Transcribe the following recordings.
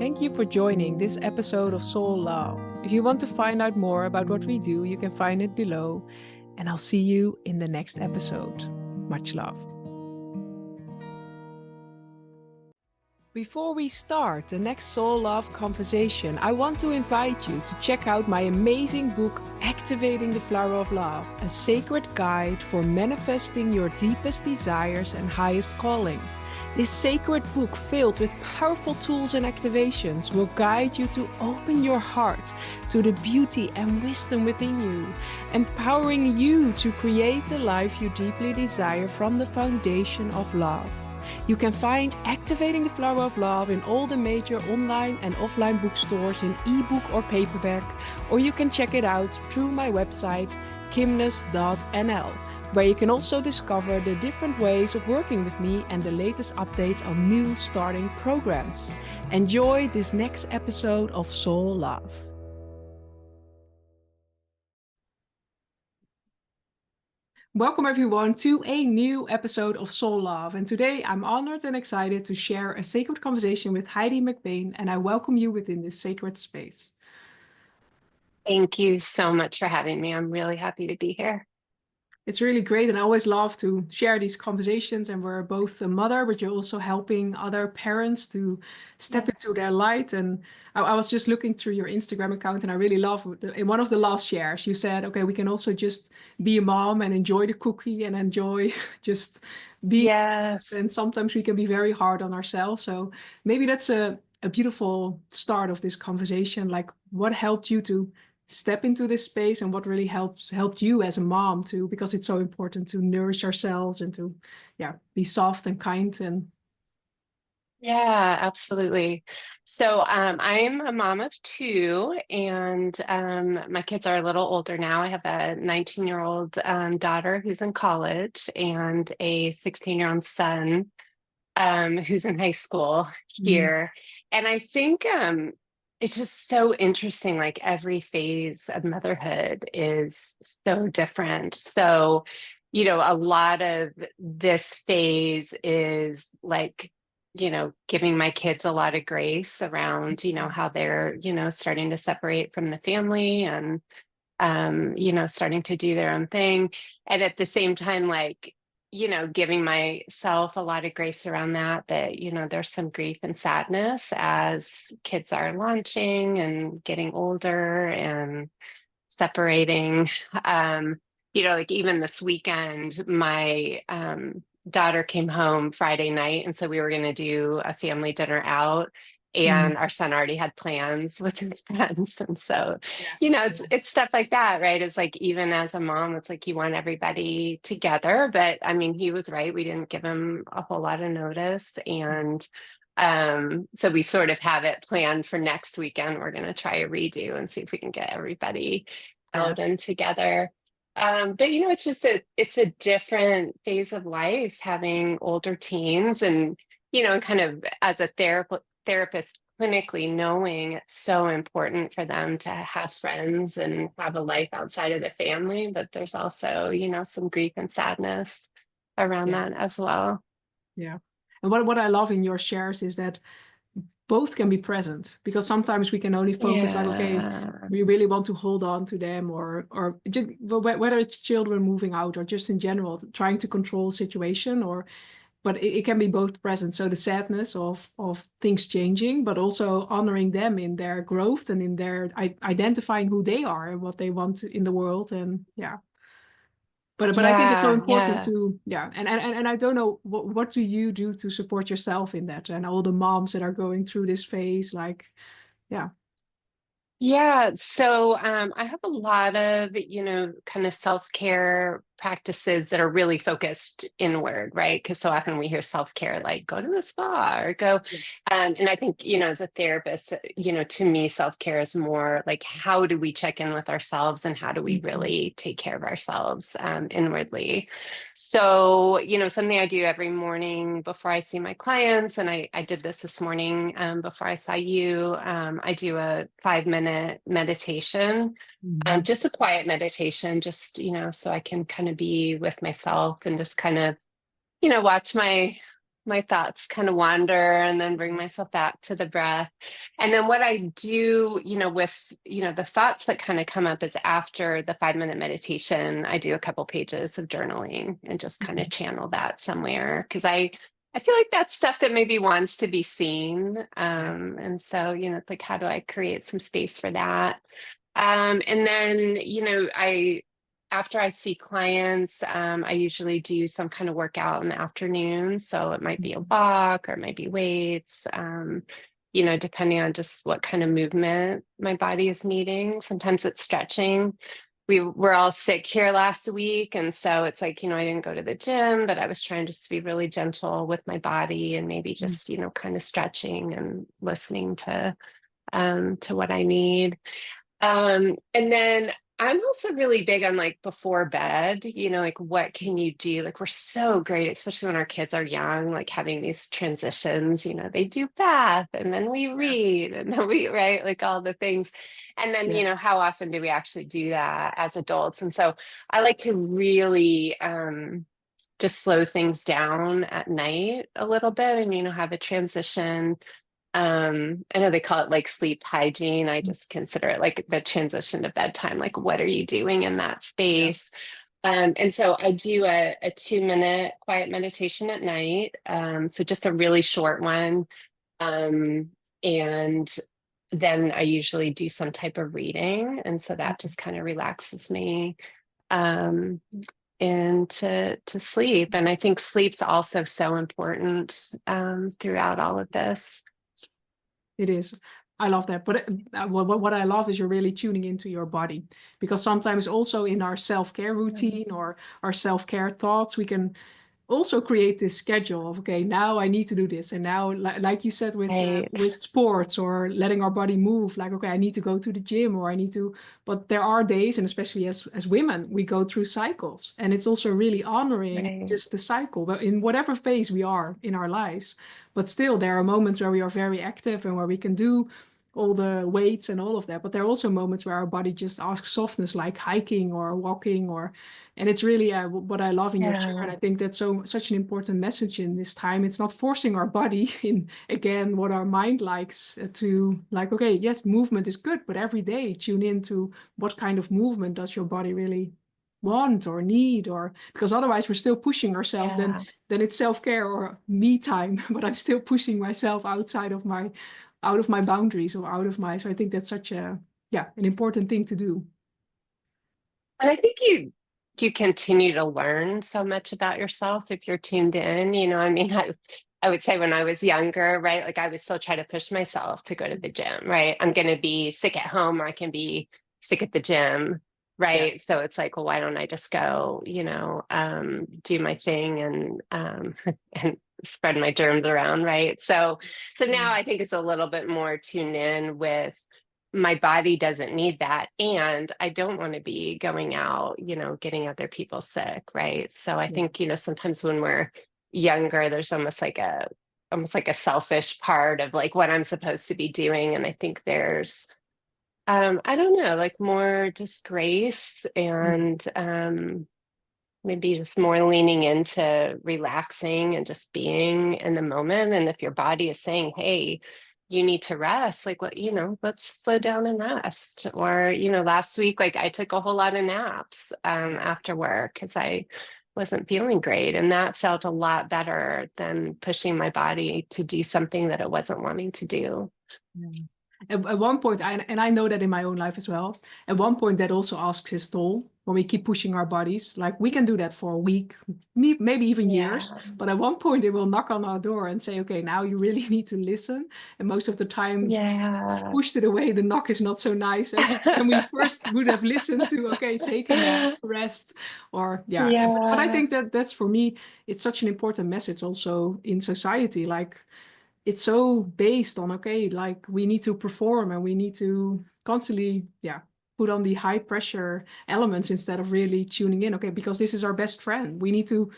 thank you for joining this episode of Soul Love. If you want to find out more about what we do, you can find it below. And I'll see you in the next episode. Much love. Before we start the next Soul Love conversation, I want to invite you to check out my amazing book, Activating the Flower of Love, a sacred guide for manifesting your deepest desires and highest calling. This sacred book, filled with powerful tools and activations, will guide you to open your heart to the beauty and wisdom within you, empowering you to create the life you deeply desire from the foundation of love. You can find Activating the Flower of Love in all the major online and offline bookstores in ebook or paperback, or you can check it out through my website, kimnes.nl. where you can also discover the different ways of working with me and the latest updates on new starting programs. Enjoy this next episode of Soul Love. Welcome everyone to a new episode of Soul Love. And today I'm honored and excited to share a sacred conversation with Heidi McBain, and I welcome you within this sacred space. Thank you so much for having me. I'm really happy to be here. It's really great, and I always love to share these conversations, and we're both a mother, but you're also helping other parents to step into their light. And I was just looking through your Instagram account, and I really love, in one of the last shares, you said, okay, we can also just be a mom and enjoy the cookie and enjoy just being. Yes. And sometimes we can be very hard on ourselves. So maybe that's a beautiful start of this conversation. Like, what helped you to step into this space, and what really helped you as a mom too, because it's so important to nourish ourselves and to be soft and kind. And Yeah, absolutely. So I'm a mom of two, and my kids are a little older now. I have a 19-year-old daughter who's in college and a 16-year-old son who's in high school here. And I think it's just so interesting, like every phase of motherhood is so different. So, a lot of this phase is like, giving my kids a lot of grace around, how they're, starting to separate from the family and, starting to do their own thing. And at the same time, like, giving myself a lot of grace around that, there's some grief and sadness as kids are launching and getting older and separating. Like even this weekend, my daughter came home Friday night, and so we were going to do a family dinner out. And our son already had plans with his friends. And so, it's stuff like that, right? It's like, even as a mom, it's like you want everybody together. But I mean, he was right. We didn't give him a whole lot of notice. And so we sort of have it planned for next weekend. We're going to try a redo and see if we can get everybody out and together. But it's a different phase of life, having older teens, and kind of as a therapist clinically, knowing it's so important for them to have friends and have a life outside of the family, but there's also some grief and sadness around that as well. And what I love in your shares is that both can be present, because sometimes we can only focus like, okay, we really want to hold on to them, or just whether it's children moving out or just in general trying to control a situation, but it can be both present. So the sadness of things changing, but also honoring them in their growth and in their identifying who they are and what they want in the world. And But I think it's so important to, and I don't know, what do you do to support yourself in that, and all the moms that are going through this phase, like, so I have a lot of, kind of self-care practices that are really focused inward, right? Because so often we hear self-care like go to the spa or go. And I think, as a therapist, to me, self-care is more like, how do we check in with ourselves and how do we really take care of ourselves inwardly? So, something I do every morning before I see my clients, and I did this morning before I saw you, I do a 5-minute meditation, just a quiet meditation, just, so I can kind of be with myself and just kind of, watch my my thoughts kind of wander and then bring myself back to the breath. And then what I do, with, the thoughts that kind of come up is after the 5 minute meditation, I do a couple pages of journaling and just kind of channel that somewhere. Cause I feel like that's stuff that maybe wants to be seen. And so, it's like, how do I create some space for that? And then, after I see clients, I usually do some kind of workout in the afternoon. So it might be a walk or it might be weights, depending on just what kind of movement my body is needing. Sometimes it's stretching. We were all sick here last week. And so it's like, I didn't go to the gym, but I was trying just to be really gentle with my body and maybe just, kind of stretching and listening to what I need. And then I'm also really big on like before bed, like what can you do? Like we're so great, especially when our kids are young, like having these transitions, they do bath and then we read and then we write, like all the things. And then, how often do we actually do that as adults? And so I like to really just slow things down at night a little bit and, have a transition. I know they call it like sleep hygiene. I just consider it like the transition to bedtime. Like, what are you doing in that space? And so I do a 2 minute quiet meditation at night. So just a really short one. And then I usually do some type of reading. And so that just kind of relaxes me into sleep. And I think sleep's also so important throughout all of this. It is. I love that. But what I love is you're really tuning into your body, because sometimes also in our self-care routine or our self-care thoughts, we can also create this schedule of, okay, now I need to do this. And now, like you said, Right. with sports or letting our body move, like, okay, I need to go to the gym or I need to, but there are days, and especially as women, we go through cycles. And it's also really honoring Right. just the cycle, but in whatever phase we are in our lives. But still, there are moments where we are very active and where we can do all the weights and all of that. But there are also moments where our body just asks softness, like hiking or walking, and it's really what I love in your share. And Yeah. I think that's such an important message in this time. It's not forcing our body in, again, what our mind likes to, like, okay, yes, movement is good, but every day tune into what kind of movement does your body really want or need, or because otherwise we're still pushing ourselves. Yeah. Then it's self-care or me time, but I'm still pushing myself out of my boundaries or out of my, so I think that's such an important thing to do. And I think you continue to learn so much about yourself if you're tuned in. I mean, I would say when I was younger, right? Like I would still try to push myself to go to the gym, right? I'm going to be sick at home or I can be sick at the gym, Yeah. right? So it's like, well, why don't I just go, do my thing and and spread my germs around, right? So now I think it's a little bit more tuned in with my body doesn't need that. And I don't want to be going out, getting other people sick. Right. So I Yeah. think, sometimes when we're younger, there's almost like a selfish part of like what I'm supposed to be doing. And I think there's, I don't know, like more just grace and maybe just more leaning into relaxing and just being in the moment. And if your body is saying, hey, you need to rest, like what, let's slow down and rest. Or, last week, like I took a whole lot of naps after work because I wasn't feeling great. And that felt a lot better than pushing my body to do something that it wasn't wanting to do. Yeah. At one point, and I know that in my own life as well, at one point that also asks its toll when we keep pushing our bodies. Like we can do that for a week, maybe even years, Yeah. but at one point it will knock on our door and say, okay, now you really need to listen. And most of the time, we've Yeah. pushed it away. The knock is not so nice as when we first would have listened to, okay, take a nap, rest, or yeah. But I Yeah. think that that's for me, it's such an important message also in society. Like it's so based on, okay, like we need to perform and we need to constantly put on the high pressure elements instead of really tuning in, okay, because this is our best friend. We need to,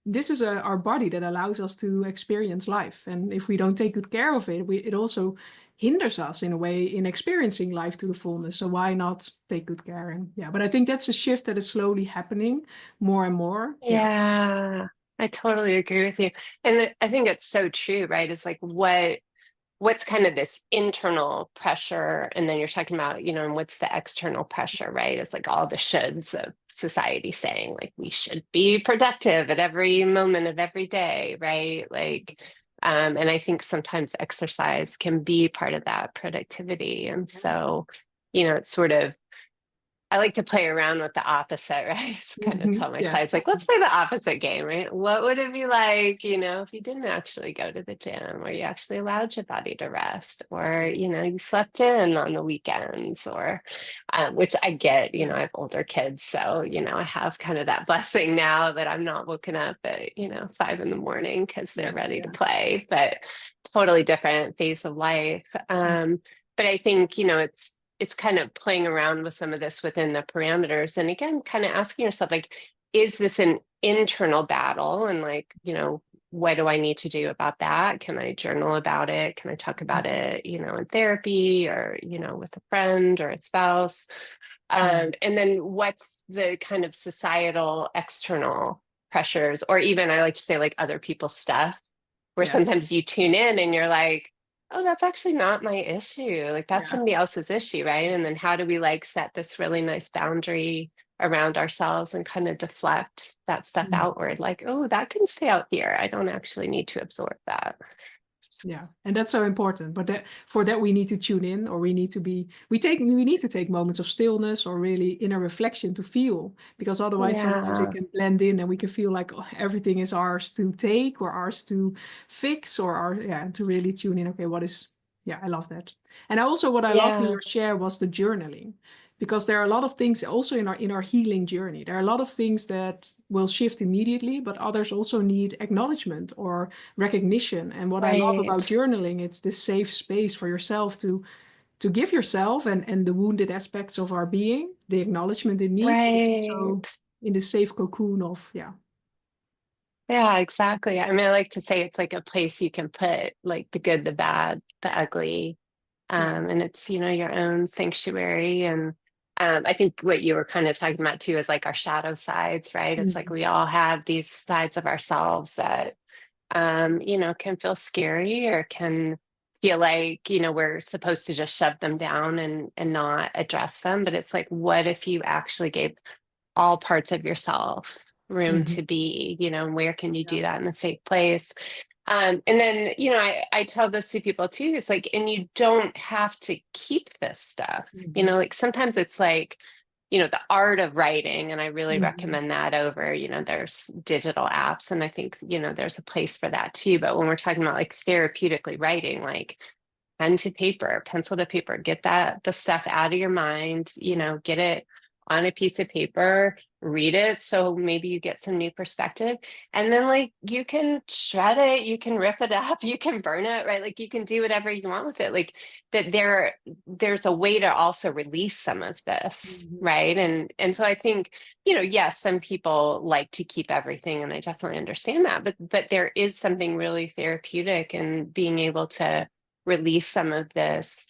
this is our body that allows us to experience life, and if we don't take good care of it, it also hinders us in a way in experiencing life to the fullness. So why not take good care? And but I think that's a shift that is slowly happening more and more. Yeah. I totally agree with you. And I think it's so true, right? It's like what's kind of this internal pressure, and then you're talking about, and what's the external pressure, right? It's like all the shoulds of society saying like we should be productive at every moment of every day, right? Like, and I think sometimes exercise can be part of that productivity. And so, it's sort of I like to play around with the opposite, right? Kind of tell my clients, Yes. like, let's play the opposite game, right? What would it be like, if you didn't actually go to the gym, or you actually allowed your body to rest, or, you slept in on the weekends, or, which I get, I have Yes. older kids. So, I have kind of that blessing now that I'm not woken up at, 5 in the morning because they're Yes. ready to Yeah. play, but totally different phase of life. But I think, it's kind of playing around with some of this within the parameters. And again, kind of asking yourself, like, is this an internal battle? And like, what do I need to do about that? Can I journal about it? Can I talk about it, in therapy, or, with a friend or a spouse? Yeah. And then what's the kind of societal external pressures, or even I like to say like other people's stuff, where Yes. sometimes you tune in and you're like, oh, that's actually not my issue. Like that's Yeah. somebody else's issue, right? And then how do we like set this really nice boundary around ourselves and kind of deflect that stuff Mm. outward? Like, oh, that can stay out here. I don't actually need to absorb that. Yeah, and that's so important. But for that, we need to tune in, or we need to take moments of stillness or really inner reflection to feel, because otherwise sometimes it Yeah, can blend in and we can feel like, oh, everything is ours to take or ours to fix, or to really tune in. Okay, yeah, I love that. And also what I loved in yeah, your share was the journaling, because there are a lot of things also in our healing journey. There are a lot of things that will shift immediately, but others also need acknowledgement or recognition. And what I love about right, journaling, it's this safe space for yourself to give yourself and the wounded aspects of our being the acknowledgement it needs, but it's also right. in the safe cocoon of Yeah, exactly. I mean, I like to say it's like a place you can put like the good, the bad, the ugly. yeah. And it's, your own sanctuary. And I think what you were kind of talking about too is like our shadow sides, right? It's like Mhm. we all have these sides of ourselves that, can feel scary, or can feel like, we're supposed to just shove them down and not address them. But it's like, what if you actually gave all parts of yourself room Mhm. to be, and where can you Yeah. do that in a safe place? And then, I tell this to people too. It's like, and you don't have to keep this stuff, Mhm. like sometimes it's like, the art of writing. And I really Mhm. recommend that over, there's digital apps. And I think, there's a place for that too. But when we're talking about like therapeutically writing, like pen to paper, pencil to paper, get the stuff out of your mind, get it on a piece of paper, read it. So maybe you get some new perspective. And then like you can shred it, you can rip it up, you can burn it, right? Like you can do whatever you want with it. Like that there's a way to also release some of this, Mhm. right? And so I think, yes, some people like to keep everything, and I definitely understand that, but there is something really therapeutic in being able to release some of this,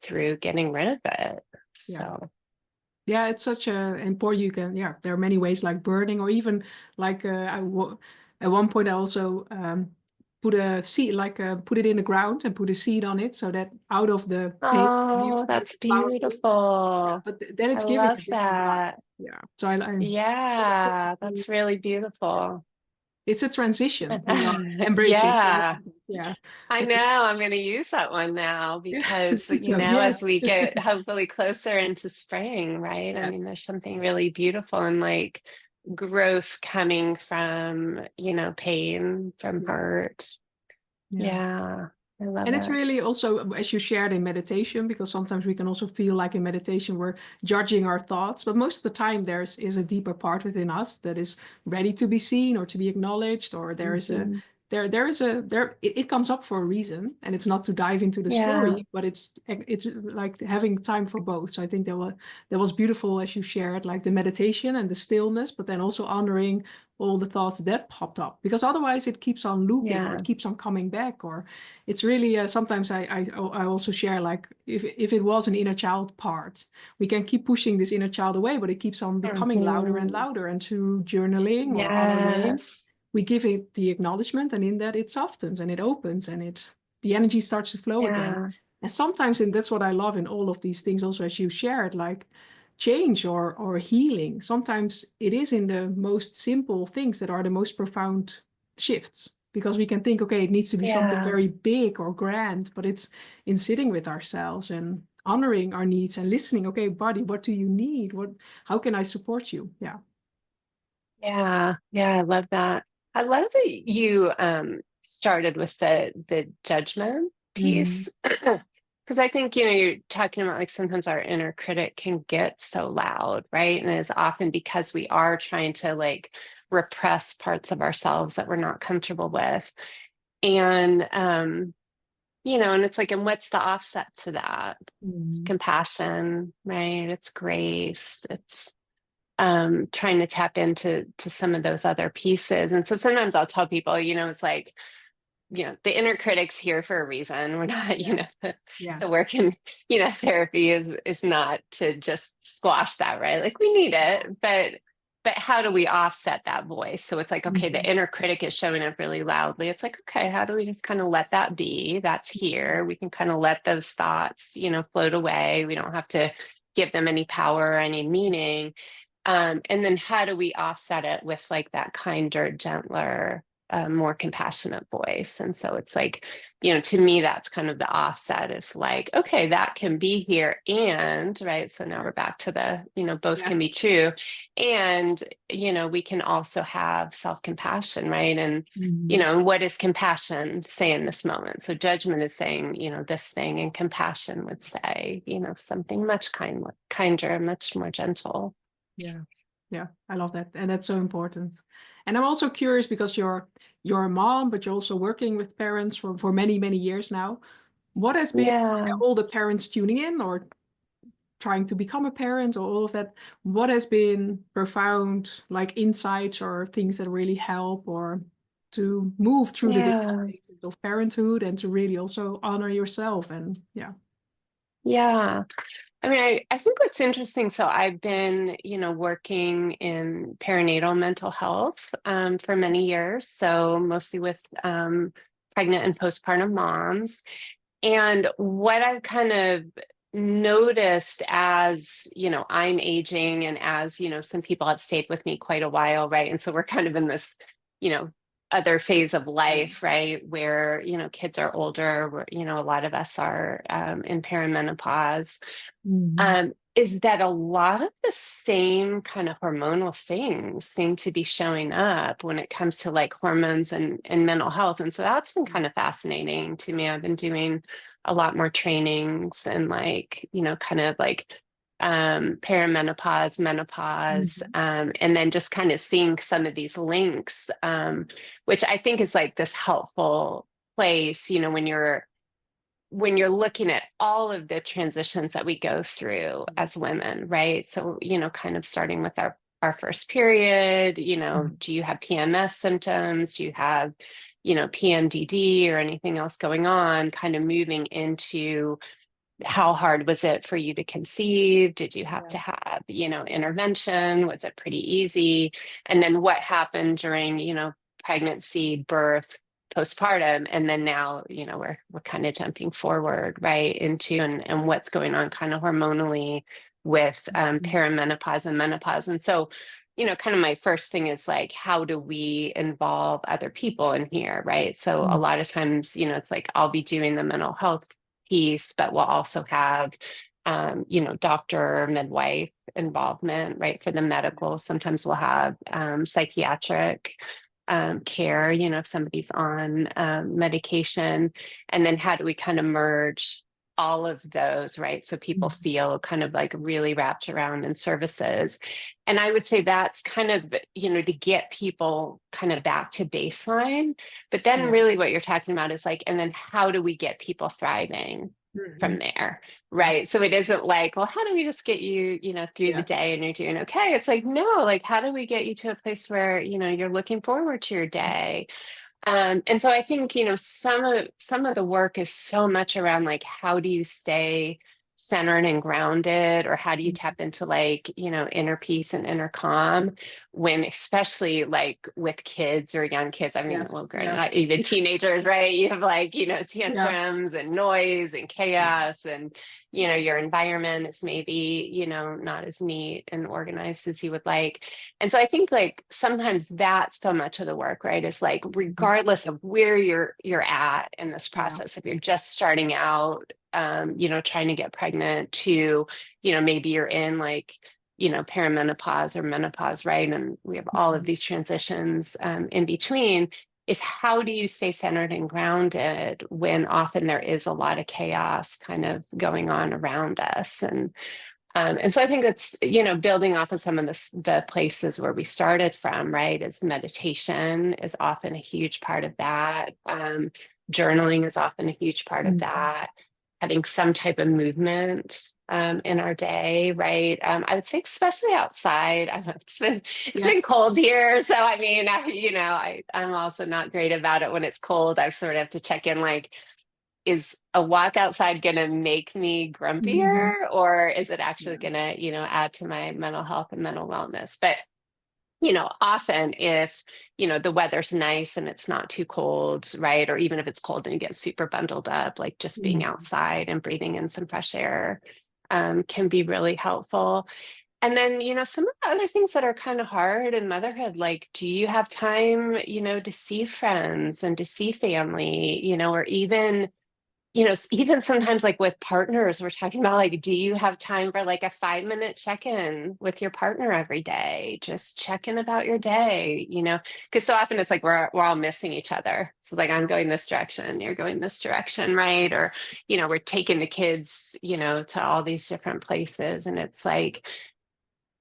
through getting rid of it. Yeah. So, Yeah, it's such a important. You can, yeah, there are many ways like burning, or even like at one point I also put a seed, like put it in the ground and put a seed on it, so that out of the pain oh, the that's flower grows. Yeah, beautiful. but then I it's giving a love different life. that. Yeah, so Yeah, that's really beautiful. it's a transition. We are embrace it. Yeah, Yeah, I and know. I'm going to use that one now yeah, because, so as yes, we get hopefully closer into spring, right? I mean, yes, there's something really beautiful and like growth coming from, pain, from yeah, hurt. yeah. Yeah, I love And it's it. really also, as you shared in meditation, because sometimes we can also feel like in meditation we're judging our thoughts, but most of the time is a deeper part within us that is ready to be seen or to be acknowledged, or Mhm. it comes up for a reason, and it's not to dive into the Yeah, story, but it's like having time for both. So I think that was beautiful as you shared, like the meditation and the stillness, but then also honoring all the thoughts that popped up, because otherwise it keeps on looping or yeah, it keeps on coming back, or it's really sometimes I also share, like, if it was an inner child part, we can keep pushing this inner child away, but it keeps on becoming louder and hmm, louder, and through journaling or other ways yes, we give it the acknowledgement, and in that it softens and it opens and the energy starts to flow again. Yeah. And sometimes, and that's what I love in all of these things, also as you shared, like change or healing. Sometimes it is in the most simple things that are the most profound shifts, because we can think, okay, it needs to be something Yeah. very big or grand, but it's in sitting with ourselves and honoring our needs and listening. Okay, body, what do you need? How can I support you? Yeah. Yeah. Yeah. I love that. I love that you started with the judgment Mhm. piece. Because I think, you're talking about like sometimes our inner critic can get so loud, right? And it's often because we are trying to like repress parts of ourselves that we're not comfortable with. And and it's like, and what's the offset to that? It's Mhm. compassion, right? It's grace. It's trying to tap into some of those other pieces. And so sometimes I'll tell people, it's like, the inner critic's here for a reason. We're not, Yeah. to Yes. work in, therapy is not to just squash that, right? Like we need it, but how do we offset that voice? So it's like, okay, the Mhm. inner critic is showing up really loudly. It's like, okay, how do we just kind of let that be? That's here. We can kind of let those thoughts, float away. We don't have to give them any power or any meaning. And then how do we offset it with like that kinder, gentler, more compassionate voice? And so it's like, to me, that's kind of the offset is like, okay, that can be here. And right. So now we're back to the, both can Yes. be true. And, we can also have self-compassion, right? And, Mhm. and what is compassion say in this moment? So judgment is saying, this thing, and compassion would say, something much kinder, much more gentle. Yeah. Yeah. I love that. And that's so important. And I'm also curious because you're a mom, but you're also working with parents for many, many years now. What has been Yeah. all the parents tuning in or trying to become a parent or all of that? What has been profound like insights or things that really help or to move through the different Yeah. phases of parenthood and to really also honor yourself and yeah. Yeah. I mean, I think what's interesting, so I've been, working in perinatal mental health for many years, so mostly with pregnant and postpartum moms. And what I've kind of noticed as, I'm aging and as, some people have stayed with me quite a while, right? And so we're kind of in this, you know, other phase of life, right? Where, kids are older, where, a lot of us are in perimenopause, Mhm. is that a lot of the same kind of hormonal things seem to be showing up when it comes to like hormones and mental health. And so that's been kind of fascinating to me. I've been doing a lot more trainings and like, kind of like perimenopause, menopause, Mhm. and then just kind of seeing some of these links, which I think is like this helpful place, when you're looking at all of the transitions that we go through as women, right? So, kind of starting with our first period, Mhm. do you have PMS symptoms? Do you have, PMDD or anything else going on? Kind of moving into how hard was it for you to conceive? Did you have Yeah. to have, intervention? Was it pretty easy? And then what happened during, pregnancy, birth, postpartum, and then now, we're kind of jumping forward, right, into and what's going on kind of hormonally with Mhm. perimenopause and menopause. And so, kind of my first thing is like, how do we involve other people in here, right? So a Mhm. lot of times, it's like I'll be doing the mental health piece, but we'll also have, doctor, midwife involvement, right, for the medical. Sometimes we'll have psychiatric care, if somebody's on medication. And then how do we kind of merge all of those, right? So people Mhm. feel kind of like really wrapped around in services. And I would say that's kind of, to get people kind of back to baseline. But then Yeah. really what you're talking about is like, and then how do we get people thriving from Mhm. there? Yeah. Right. So it isn't like, well, how do we just get you, through the Yeah. day and you're doing okay? It's like, no, like, how do we get you to a place where, you're looking forward to your day? And so I think, some of the work is so much around like, how do you stay centered and grounded, or how do you tap into like, inner peace and inner calm when, especially like with kids or young kids, I mean, well, Yes. growing Yeah. up, even teenagers, right? You have like, Yeah. tantrums and noise and chaos, and, your environment is maybe, not as neat and organized as you would like. And so I think like sometimes that's so much of the work, right? Is like, Mhm. regardless of where you're at in this Yeah. process, if you're just starting out, trying to get pregnant, to, maybe you're in like, perimenopause or menopause, right? And we have all of Mhm. these transitions in between. Is how do you stay centered and grounded when often there is a lot of chaos kind of going on around us? And so I think it's, building off of some of the places where we started from, right? Is meditation is often a huge part of that. Journaling is often a huge part of Mhm. that. Having some type of movement in our day, right? I would say especially outside. I know it's been Yes. cold here, so I mean, I'm also not great about it when it's cold. I sort of have to check in, like, is a walk outside going to make me Mhm. grumpier, or is it actually Yeah. going to, add to my mental health and mental wellness? But, often if, the weather's nice and it's not too cold, right? Or even if it's cold and you get super bundled up, like just being Mhm. outside and breathing in some fresh air can be really helpful. And then, some of the other things that are kind of hard in motherhood, like, do you have time, to see friends and to see family, or even, even sometimes like with partners, we're talking about like, do you have time for like a 5-minute check-in with your partner every day? Just check in about your day, because so often it's like we're all missing each other. So like I'm going this direction, you're going this direction, right? Or, we're taking the kids, to all these different places. And it's like,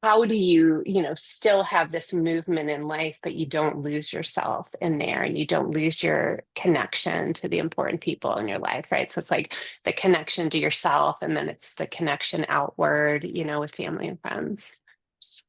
how do you, still have this movement in life, but you don't lose yourself in there, and you don't lose your connection to the important people in your life, right? So it's like the connection to yourself, and then it's the connection outward, with family and friends.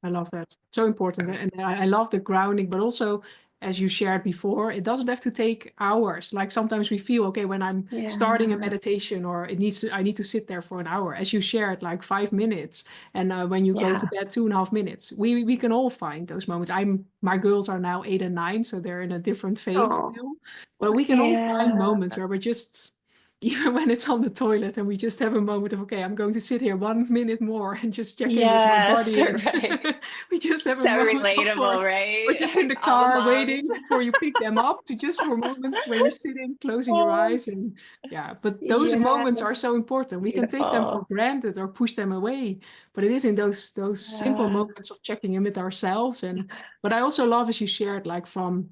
I love that. So important. And I love the grounding, but also, as you shared before, it doesn't have to take hours. Like sometimes we feel, okay, when I'm starting a Yeah. meditation, or I need to sit there for an hour. As you shared, like 5 minutes. And when you go to Yeah. bed, 2.5 minutes. We can all find those moments. My girls are now 8 and 9, so they're in a different phase Oh, now. But we can all find yeah. moments where we're just, even when it's on the toilet, and we just have a moment of, okay, I'm going to sit here 1 minute more and just check in with my Yes, body. And right. we just have a So moment, of relatable, course, or right? just in the All the car moms. waiting before you pick them up, to just for moments where you're sitting, closing your eyes. And yeah, but those moments are Yes, so important. We can take them for beautiful. granted or push them away, but it is in those simple Yeah. moments of checking in with ourselves. And what I also love is you shared, like, from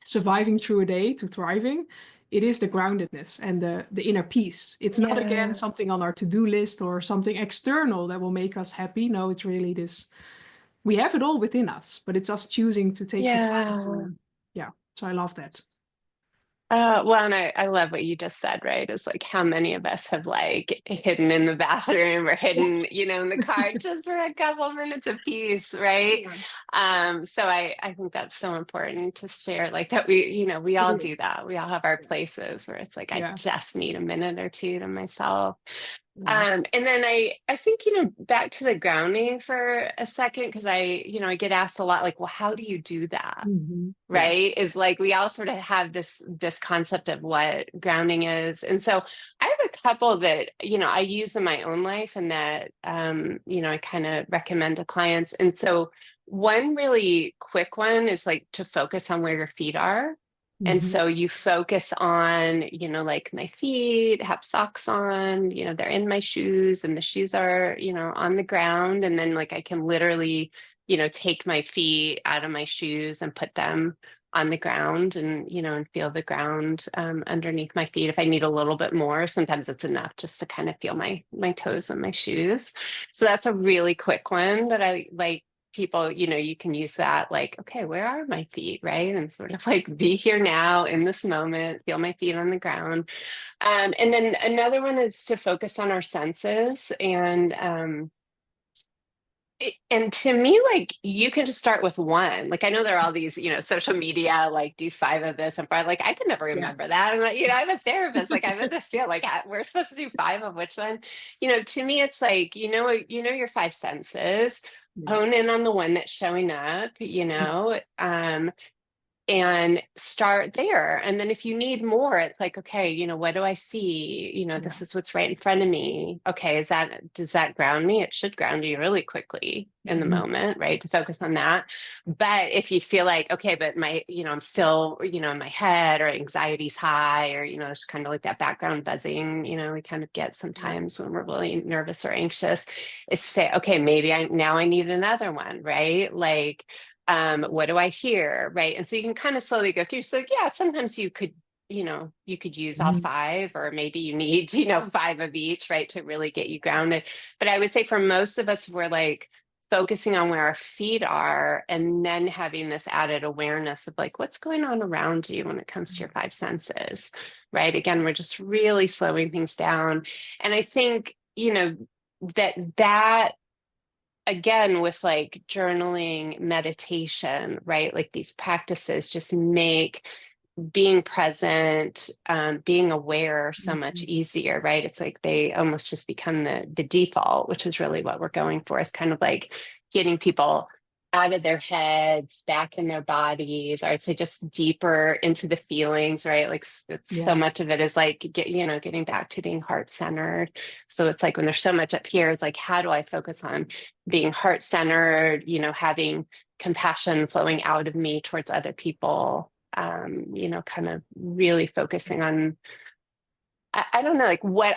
surviving through a day to thriving, it is the groundedness and the inner peace. It's not, again, Yeah. something on our to-do list or something external that will make us happy. No, it's really this, we have it all within us, but it's us choosing to take the time Yeah. to, yeah. So I love that. Well, and I love what you just said, right? It's like how many of us have like hidden in the bathroom or hidden, Yes. in the car just for a couple minutes of peace, right? Yeah, So I think that's so important to share, like that we it all is. do that. We all have our places where it's like I Yeah. just need a minute or two to myself. Yeah. And then I think, back to the grounding for a second, because I get asked a lot, like, well, how do you do that? Yeah. Right? Is like we all sort of have this concept of what grounding is. And so I have a couple that, I use in my own life, and that I kind of recommend to clients. And so one really quick one is like to focus on where your feet are. And Hmm. so you focus on, like my feet have socks on, they're in my shoes, and the shoes are, on the ground. And then like I can literally, take my feet out of my shoes and put them on the ground, and, and feel the ground underneath my feet. If I need a little bit more, sometimes it's enough just to kind of feel my toes and my shoes. So that's a really quick one that I like people, you can use that, like, okay, where are my feet, right? And sort of like be here now in this moment, feel my feet on the ground. And then another one is to focus on our senses. And And to me, like you can just start with one. Like I know there are all these, social media, like do 5 of this and 5. Like I can never remember Yes. that. And like, I'm a therapist. Like I'm in this field. Like we're supposed to do 5 of which one? To me, it's like your 5 senses. Yeah. Hone in on the one that's showing up. And start there. And then if you need more, it's like, okay, what do I see? Yeah. This is what's right in front of me. Okay, does that ground me? It should ground you really quickly in the Mhm. moment, right? To focus on that. But if you feel like, okay, but I'm still, in my head, or anxiety's high, or, it's kind of like that background buzzing, we kind of get Yeah. sometimes when we're really nervous or anxious, is to say, okay, maybe I need another one, right? Like, what do I hear? Right. And so you can kind of slowly go through. So yeah, sometimes you could use all Mhm. 5, or maybe you need, 5 of each, right, to really get you grounded. But I would say for most of us, we're like focusing on where our feet are, and then having this added awareness of like what's going on around you when it comes to your 5 senses, right? Again, we're just really slowing things down. And I think, that again, with like journaling, meditation, right? Like these practices just make being present, being aware so much Mhm. easier, right? It's like they almost just become the default, which is really what we're going for, is kind of like getting people out of their heads, back in their bodies, or I'd say just deeper into the feelings, right? Like so Yeah. much of it is like getting back to being heart centered. So it's like when there's so much up here, it's like, how do I focus on being heart centered, having compassion flowing out of me towards other people, kind of really focusing on, I don't know, like what,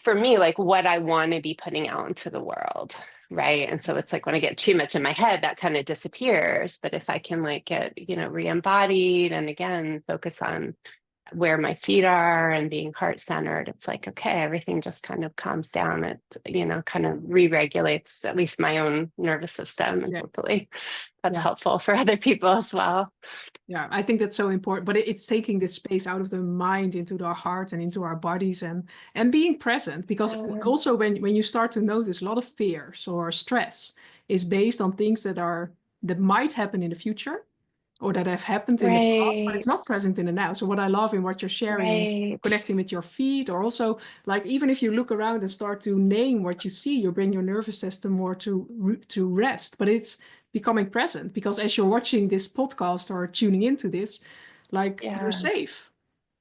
for me, like what I want to be putting out into the world. Right. And so it's like when I get too much in my head, that kind of disappears. But if I can like get, re-embodied, and again, focus on where my feet are and being heart centered, it's like, okay, everything just kind of calms down. It, kind of re-regulates at least my own nervous system. And Yeah. hopefully that's Yeah. helpful for other people as well. Yeah, I think that's so important. But it's taking this space out of the mind into our heart and into our bodies, and being present. Because Um, also when you start to notice a lot of fears or stress is based on things that might happen in the future or that have happened in the past, but it's right, not present in the now. So what I love in what you're sharing and right, connecting with your feet, or also like even if you look around and start to name what you see, you bring your nervous system more to rest. But it's becoming present because as you're watching this podcast or tuning into this, like you're yeah, safe.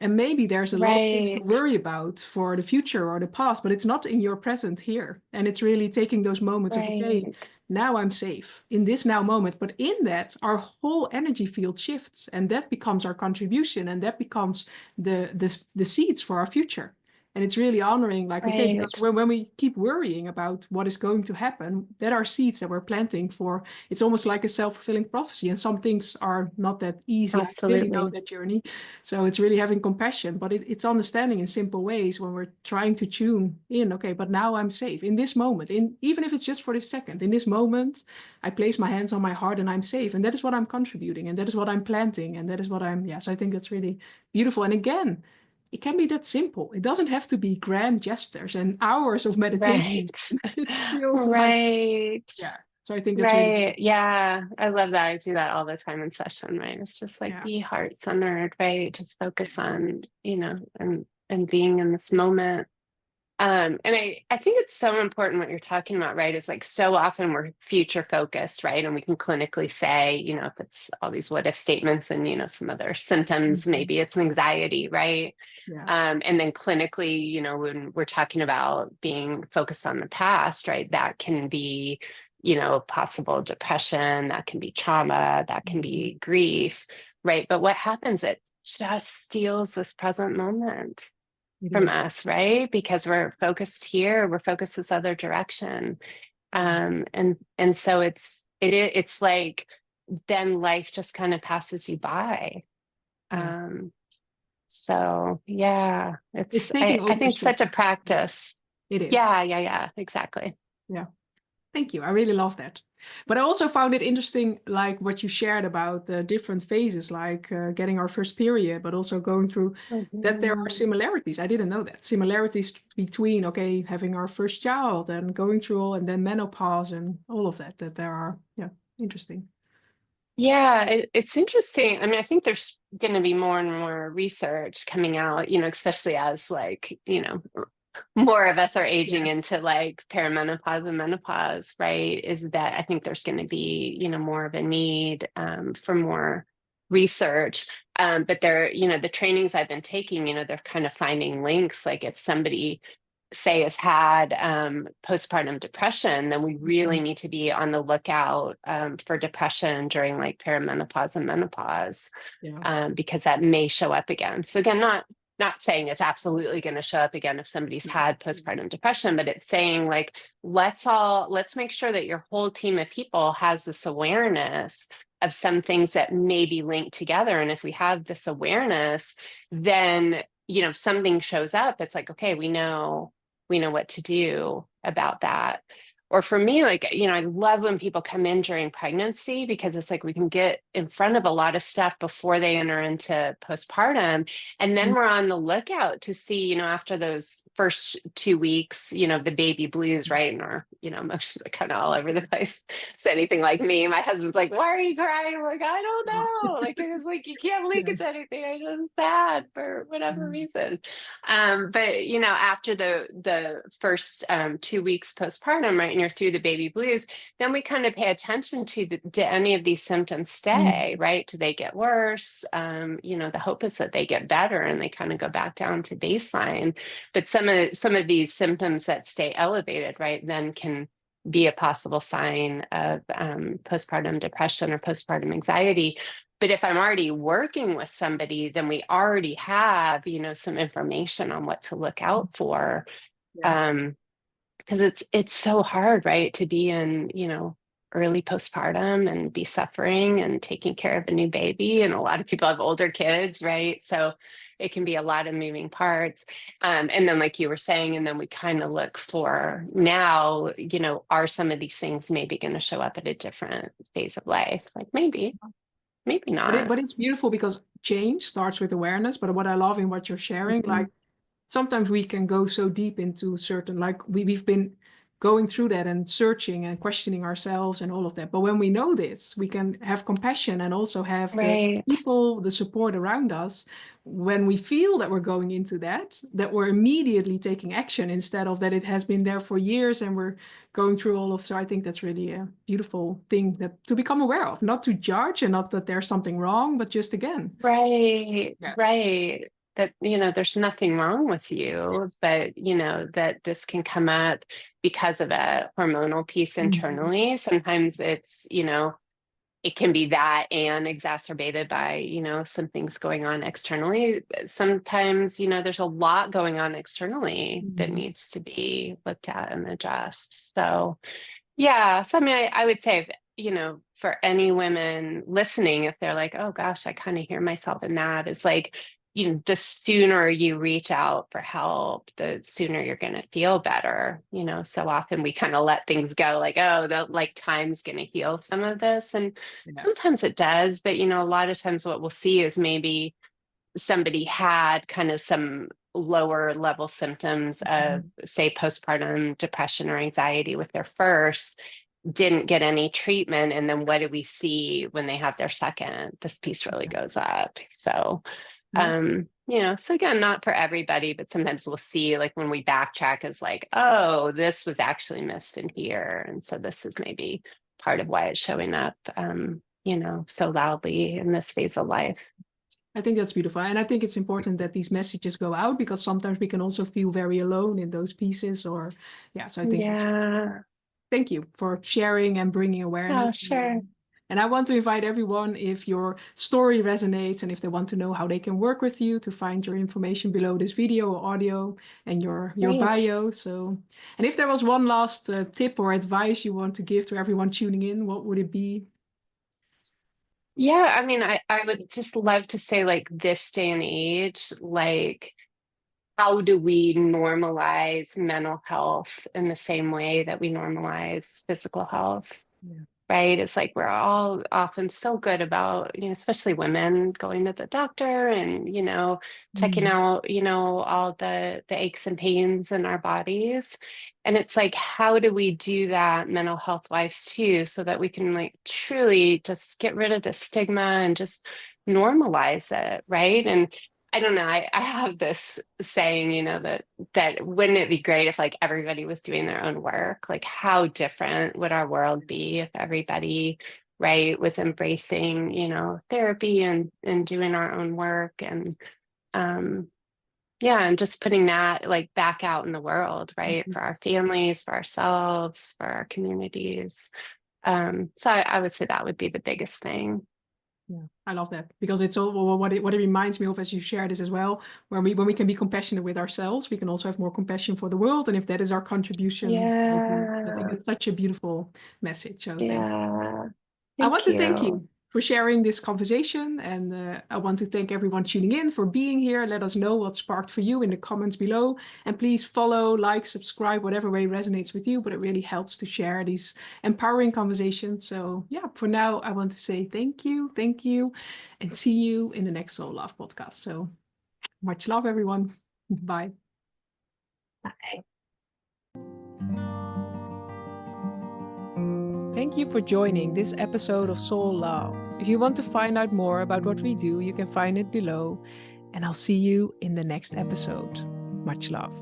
And maybe there's a lot of things to right, worry about for the future or the past, but it's not in your present here. And it's really taking those moments of, okay, right, now I'm safe in this now moment. But in that, our whole energy field shifts, and that becomes our contribution, and that becomes the seeds for our future. And it's really honoring, like, okay, because right, when we keep worrying about what is going to happen, that are seeds that we're planting for. It's almost like a self-fulfilling prophecy. And some things are not that easy. I really know absolutely, that journey. So it's really having compassion, but it's understanding in simple ways when we're trying to tune in, okay, but now I'm safe in this moment, in even if it's just for this second, in this moment, I place my hands on my heart and I'm safe. And that is what I'm contributing, and that is what I'm planting, and that is what yes, I think that's really beautiful. And again, it can be that simple. It doesn't have to be grand gestures and hours of meditation. right, It's still like, right. yeah. So I think that's really Right. beautiful. Yeah. I love that. I do that all the time in session, right? It's just like Yeah. be heart centered, right? Just focus on, and being in this moment. And I think it's so important what you're talking about, right? Is like so often we're future focused, right? And we can clinically say, if it's all these what if statements and, some other symptoms, Mhm. maybe it's anxiety, right? Yeah. And then clinically, when we're talking about being focused on the past, right, that can be, possible depression, that can be trauma, that can Mhm. be grief, right? But what happens? It just steals this present moment It from is. us, right? Because we're focused here, we're focused this other direction. Yeah. And so it's like then life just kind of passes you by. Yeah. Um, so yeah, It's it's taking I think ownership. such a Yeah. practice. It is. Yeah, yeah, yeah, exactly. Yeah. Thank you. I really love that. But I also found it interesting, like what you shared about the different phases, like getting our first period, but also going through that there are Mhm. similarities. I didn't know that. Similarities between, okay, having our first child and going through all, and then menopause and all of that, that there are, yeah, interesting. Yeah, it's interesting. I mean, I think there's going to be more and more research coming out, especially as like, more of us are aging Yeah. into like perimenopause and menopause, right? Is that I think there's going to be, more of a need for more research. But the trainings I've been taking, they're kind of finding links. Like if somebody say has had postpartum depression, then we really need to be on the lookout for depression during like perimenopause and menopause, Yeah. because that may show up again. So again, not saying it's absolutely going to show up again if somebody's No. had postpartum depression, but it's saying like let's make sure that your whole team of people has this awareness of some things that may be linked together. And if we have this awareness, then if something shows up, it's like, okay, we know what to do about that. Or for me, like, I love when people come in during pregnancy because it's like we can get in front of a lot of stuff before they enter into postpartum. And then Mm. we're on the lookout to see, after those first 2 weeks, the baby blues, right? And our, emotions are kind of all over the place. It's anything like me. My husband's like, why are you crying? I'm like, I don't Yeah. know. Like, it's like, you can't link it to Yes. anything. I'm just sad for whatever Mm. reason. But after the first 2 weeks postpartum, right, and you're through the baby blues, then we kind of pay attention to do any of these symptoms Mm. stay, right? Do they get worse? The hope is that they get better and they kind of go back down to baseline. But some of these symptoms that stay elevated, right, then can be a possible sign of postpartum depression or postpartum anxiety. But if I'm already working with somebody, then we already have, some information on what to look out for. Yeah. Um, because it's so hard, right, to be in, early postpartum and be suffering and taking care of a new baby. And a lot of people have older kids, right? So it can be a lot of moving parts. And then, like you were saying, and then we kind of look for now, are some of these things maybe going to show up at a different phase of life? Like maybe not. But it's beautiful because change starts with awareness. But what I love in what you're sharing, like Mhm. sometimes we can go so deep into certain, like we've been going through that and searching and questioning ourselves and all of that. But when we know this, we can have compassion and also have the Right. people, the support around us. When we feel that we're going into that, that we're immediately taking action instead of that it has been there for years and we're going through all of. So I think that's really a beautiful thing that to become aware of, not to judge and not that there's something wrong, but just again. Right, Yes. right. That, there's nothing wrong with you, Yes. but, that this can come up because of a hormonal piece Mhm. internally. Sometimes it can be that and exacerbated by, some things going on externally. Sometimes, there's a lot going on externally that Mhm. needs to be looked at and addressed. So, yeah. So, I mean, I would say, if, for any women listening, if they're like, oh gosh, I kind of hear myself in that, is like, the sooner you reach out for help, the sooner you're going to feel better. So often we kind of let things go like, oh, the like time's going to heal some of this. And Yes. sometimes it does. But, a lot of times what we'll see is maybe somebody had kind of some lower level symptoms of, Mhm. say, postpartum depression or anxiety with their first, didn't get any treatment. And then what do we see when they have their second? This piece really goes up. So, Yeah. so again, not for everybody, but sometimes we'll see like when we backtrack is like, oh, this was actually missed in here. And so this is maybe part of why it's showing up, so loudly in this phase of life. I think that's beautiful. And I think it's important that these messages go out because sometimes we can also feel very alone in those pieces or, yeah, so I think that's, Yeah. thank you for sharing and bringing Oh, awareness. sure. And I want to invite everyone, if your story resonates and if they want to know how they can work with you, to find your information below this video or audio and your Great. bio. So, and if there was one last tip or advice you want to give to everyone tuning in, what would it be? Yeah, I mean, I would just love to say, like, this day and age, like, how do we normalize mental health in the same way that we normalize physical health? Yeah. Right? It's like we're all often so good about, especially women going to the doctor and, checking Mm. out, all the aches and pains in our bodies. And it's like, how do we do that mental health wise too, so that we can like truly just get rid of the stigma and just normalize it, right? And I don't know, I have this saying, that wouldn't it be great if like everybody was doing their own work? Like how different would our world be if everybody, right, was embracing, therapy and doing our own work and um yeah, and just putting that like back out in the world, right? Mhm. For our families, for ourselves, for our communities. So I would say that would be the biggest thing. Yeah, I love that because it's all what it reminds me of as you share this as well. When we can be compassionate with ourselves, we can also have more compassion for the world. And if that is our contribution, I think Yeah, it's such a beautiful message. So thank you. yeah. I want Thank to thank you. you for sharing this conversation, and I want to thank everyone tuning in for being here. Let us know what sparked for you in the comments below, and please follow, like, subscribe, whatever way resonates with you. But it really helps to share these empowering conversations. So yeah, for now, I want to say thank you, and see you in the next Soul Love podcast. So much love, everyone. Bye. Bye. Thank you for joining this episode of Soul Love. If you want to find out more about what we do, you can find it below. And I'll see you in the next episode. Much love.